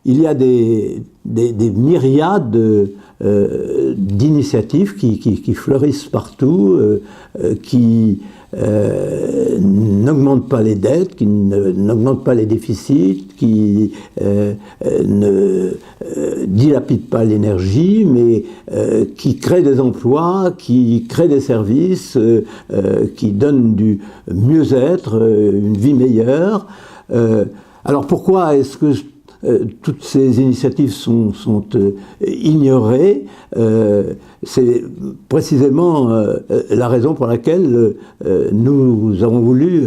Il y a des myriades d'initiatives qui fleurissent partout, qui n'augmentent pas les dettes, qui n'augmentent pas les déficits, qui ne dilapident pas l'énergie, mais qui créent des emplois, qui créent des services, qui donnent du mieux-être, une vie meilleure. Alors pourquoi est-ce que toutes ces initiatives sont ignorées? C'est précisément la raison pour laquelle nous avons voulu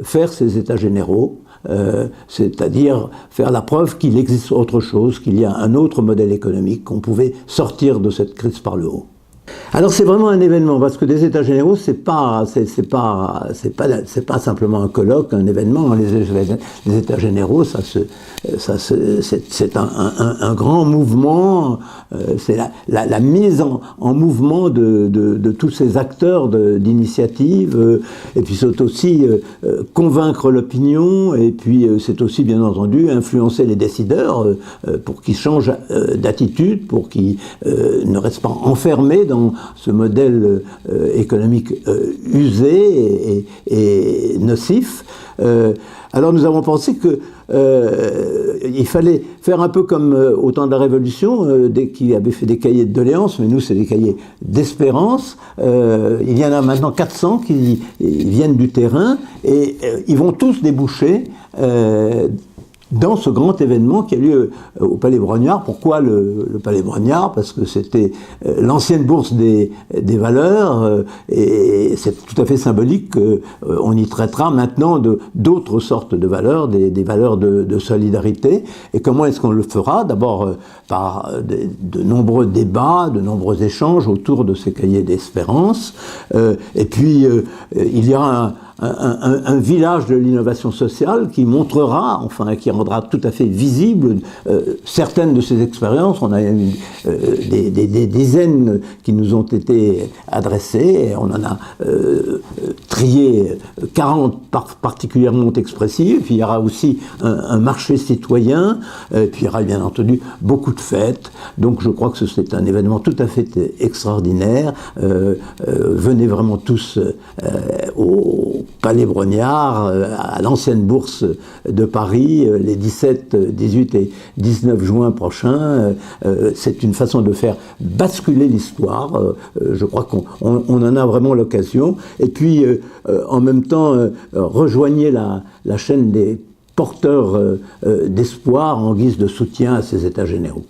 faire ces états généraux, c'est-à-dire faire la preuve qu'il existe autre chose, qu'il y a un autre modèle économique, qu'on pouvait sortir de cette crise par le haut. Alors c'est vraiment un événement, parce que des états généraux, c'est pas simplement un colloque, un événement. Les états généraux, c'est un grand mouvement, c'est la mise en mouvement de tous ces acteurs d'initiative, et puis c'est aussi convaincre l'opinion, et puis c'est aussi bien entendu influencer les décideurs pour qu'ils changent d'attitude, pour qu'ils ne restent pas enfermés dans ce modèle économique usé et nocif. Alors nous avons pensé que il fallait faire un peu comme au temps de la Révolution, qui avait fait des cahiers de doléances, mais nous c'est des cahiers d'espérance. Il y en a maintenant 400 qui viennent du terrain, et ils vont tous déboucher dans ce grand événement qui a lieu au Palais Brongniart. Pourquoi le Palais Brongniart? Parce que c'était l'ancienne bourse des valeurs, et c'est tout à fait symbolique qu'on y traitera maintenant d'autres sortes de valeurs, des valeurs de solidarité. Et comment est-ce qu'on le fera? D'abord par de nombreux débats, de nombreux échanges autour de ces cahiers d'espérance, et puis il y aura un village de l'innovation sociale qui montrera, enfin qui rendra tout à fait visible certaines de ces expériences. On a eu des dizaines qui nous ont été adressées, et on en a trié 40 particulièrement expressives. Puis il y aura aussi un marché citoyen, puis il y aura bien entendu beaucoup de fêtes. Donc je crois que c'est un événement tout à fait extraordinaire. Venez vraiment tous au Palais Brongniart, à l'ancienne bourse de Paris, les 17, 18 et 19 juin prochains. C'est une façon de faire basculer l'histoire. Je crois qu'on en a vraiment l'occasion. Et puis, en même temps, rejoignez la chaîne des porteurs d'espoir en guise de soutien à ces états généraux.